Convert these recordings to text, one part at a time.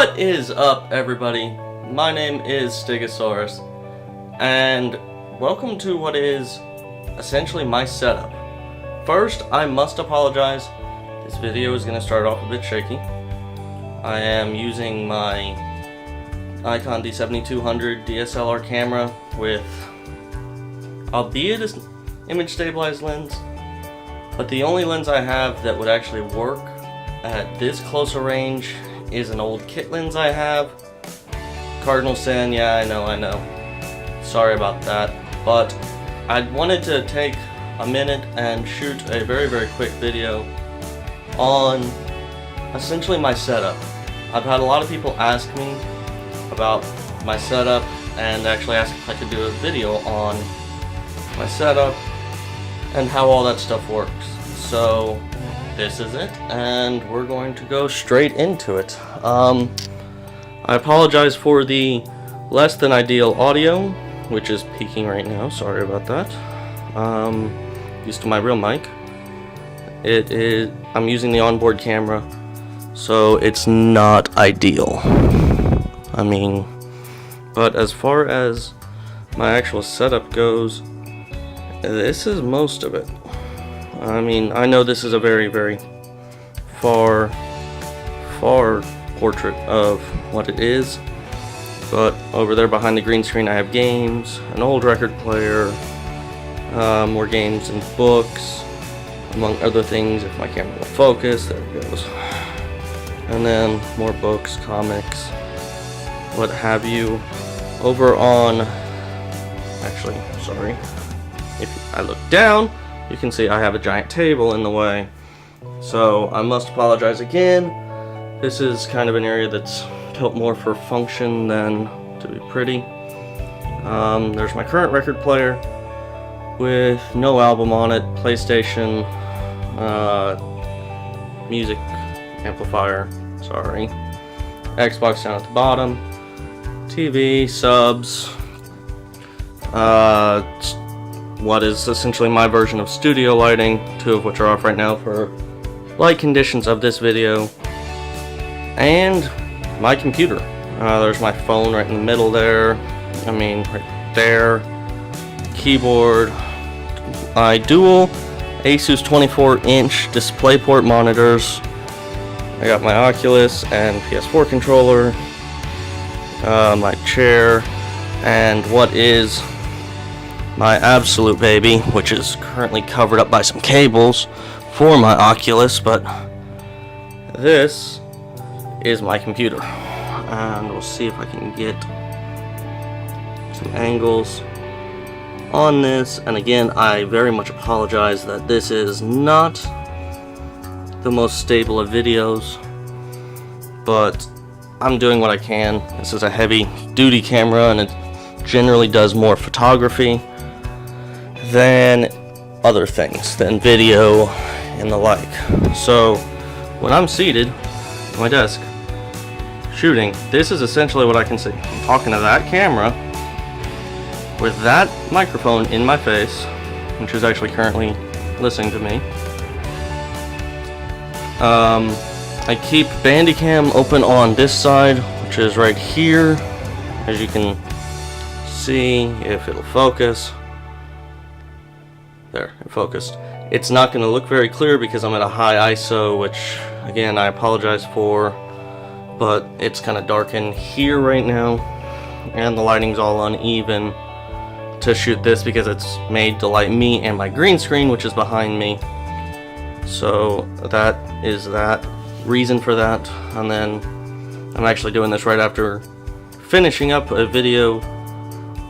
What is up, everybody? My name is Stigasaurus, and welcome to what is essentially my setup. First, I must apologize. This video is going to start off a bit shaky. I am using my Nikon D7200 DSLR camera with, albeit an image stabilized lens, but the only lens I have that would actually work at this close a range is an old kit lens I have. Cardinal sin, yeah, I know. Sorry about that. But I wanted to take a minute and shoot a very quick video on essentially my setup. I've had a lot of people ask me about my setup and actually ask if I could do a video on my setup and how all that stuff works. So this is it, and we're going to go straight into it. I apologize for the less than ideal audio, which is peaking right now. Sorry about that. Used to my real mic. I'm using the onboard camera, so it's not ideal. I mean, but as far as my actual setup goes, this is most of it. I mean, I know this is a very far portrait of what it is, but over there behind the green screen I have games, an old record player, more games and books, among other things, if my camera will focus. There it goes. And then more books, comics, what have you. Over on, actually, sorry, if I look down, you can see I have a giant table in the way, so I must apologize again. This is kind of an area that's built more for function than to be pretty. There's my current record player with no album on it, PlayStation, music amplifier, sorry, Xbox down at the bottom, TV, subs, what is essentially my version of studio lighting, two of which are off right now for light conditions of this video, and my computer. There's my phone right in the middle there, I mean right there, keyboard, my dual Asus 24-inch DisplayPort monitors. I got my Oculus and PS4 controller, my chair, and what is my absolute baby, which is currently covered up by some cables for my Oculus, but this is my computer. And we'll see if I can get some angles on this. And again, I very much apologize that this is not the most stable of videos, but I'm doing what I can. This is a heavy duty camera and it generally does more photography than other things, than video and the like. So when I'm seated at my desk shooting, this is essentially what I can see. I'm talking to that camera with that microphone in my face, which is actually currently listening to me. I keep Bandicam open on this side, which is right here, as you can see, if it'll focus. There, it focused. It's not going to look very clear because I'm at a high ISO, which again I apologize for, but it's kind of dark in here right now, and the lighting's all uneven to shoot this because it's made to light me and my green screen, which is behind me. So that is that reason for that. And then I'm actually doing this right after finishing up a video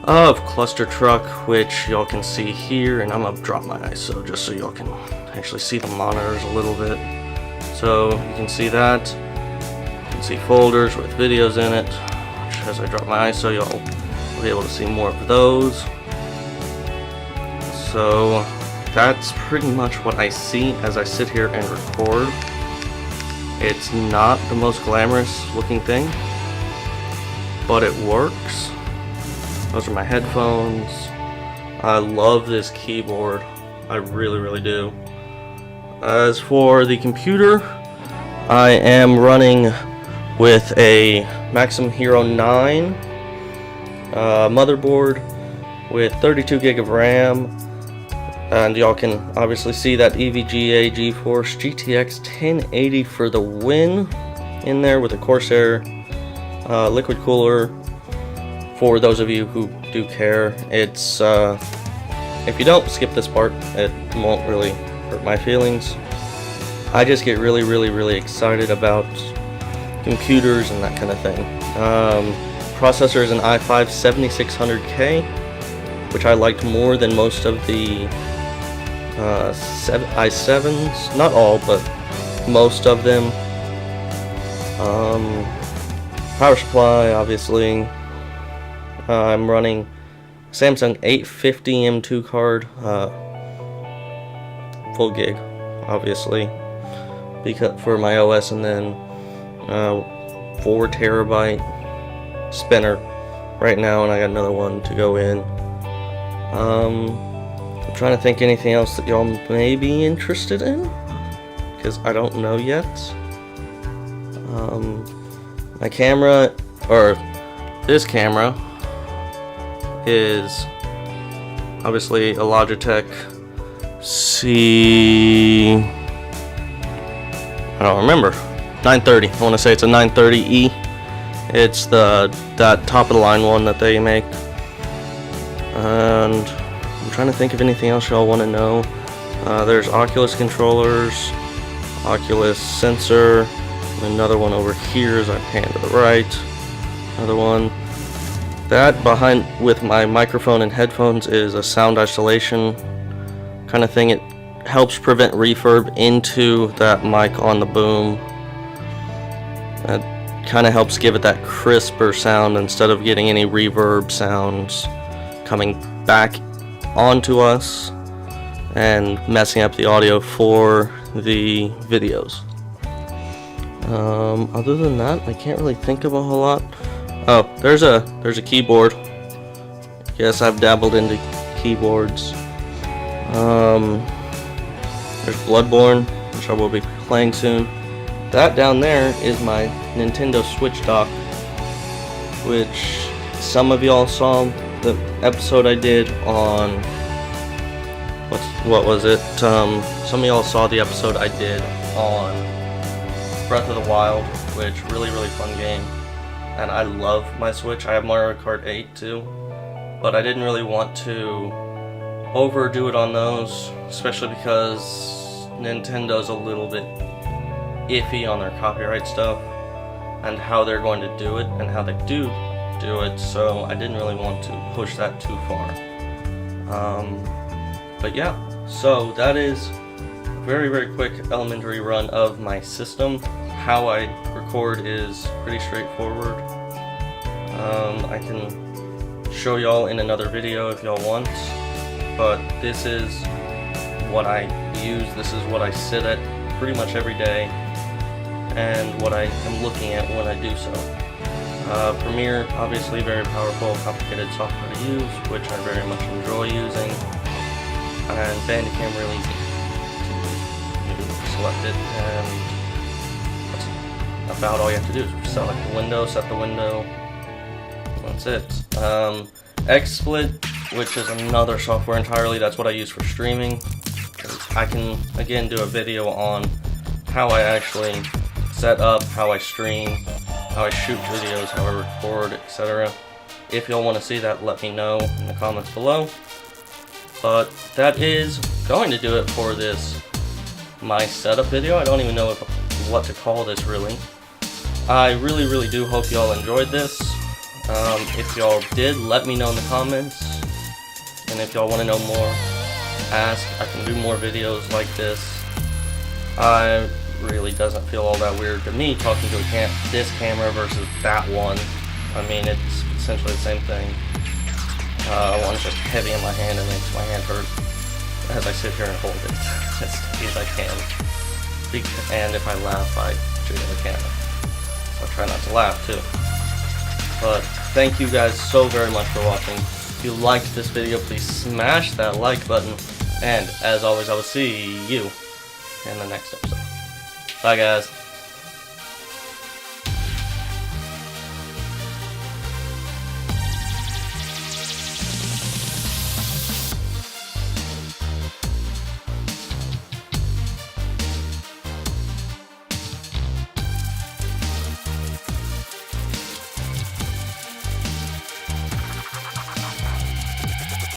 of Cluster Truck, which y'all can see here, and I'm gonna drop my ISO just so y'all can actually see the monitors a little bit. So you can see that. You can see folders with videos in it, which as I drop my ISO, y'all will be able to see more of those. So that's pretty much what I see as I sit here and record. It's not the most glamorous looking thing, but it works. Those are my headphones. I love this keyboard. I really do. As for the computer, I am running with a Maxim Hero 9 motherboard with 32 gig of RAM, and y'all can obviously see that EVGA GeForce GTX 1080 for the win in there, with a Corsair liquid cooler. For those of you who do care, it's if you don't, skip this part, it won't really hurt my feelings. I just get really excited about computers and that kind of thing. Processor is an i5 7600K, which I liked more than most of the i7s. Not all, but most of them. Power supply, obviously. I'm running Samsung 850 M2 card, full gig, obviously, because for my OS, and then 4 terabyte spinner right now, and I got another one to go in. I'm trying to think anything else that y'all may be interested in, because I don't know yet. My camera, or this camera, is obviously a Logitech I don't remember, 930. I want to say it's a 930E. It's that top of the line one that they make. And I'm trying to think of anything else y'all want to know. There's Oculus controllers, Oculus sensor, another one over here as I pan to the right, another one. That behind with my microphone and headphones is a sound isolation kind of thing. It helps prevent reverb into that mic on the boom. That kind of helps give it that crisper sound instead of getting any reverb sounds coming back onto us and messing up the audio for the videos. Other than that, I can't really think of a whole lot. Oh, there's a keyboard. Yes, I've dabbled into keyboards. There's Bloodborne, which I will be playing soon. That down there is my Nintendo Switch dock, which some of y'all saw the episode I did on what was it? Some of y'all saw the episode I did on Breath of the Wild, which really fun game. And I love my Switch. I have Mario Kart 8 too, but I didn't really want to overdo it on those, especially because Nintendo's a little bit iffy on their copyright stuff and how they're going to do it and how they do it, so I didn't really want to push that too far. But yeah, so that is a very quick elementary run of my system. How I record is pretty straightforward. I can show y'all in another video if y'all want, but this is what I use. This is what I sit at pretty much every day, and what I am looking at when I do so. Premiere, obviously very powerful, complicated software to use, which I very much enjoy using, and Bandicam really easy to select it, and that's about all you have to do is select the window, set the window, that's it. XSplit, which is another software entirely, that's what I use for streaming. I can again do a video on how I actually set up, how I stream, how I shoot videos, how I record, etc. If y'all want to see that, let me know in the comments below. But that is going to do it for this my setup video. I don't even know what to call this really. I really do hope y'all enjoyed this. If y'all did, let me know in the comments. And if y'all want to know more, ask. I can do more videos like this. Really doesn't feel all that weird to me talking to this camera versus that one. I mean, it's essentially the same thing. One's just heavy in my hand and makes my hand hurt as I sit here and hold it as steady as I can. And if I laugh, I jiggle the camera. So I try not to laugh too. But thank you guys so very much for watching. If you liked this video, please smash that like button. And as always, I will see you in the next episode. Bye guys.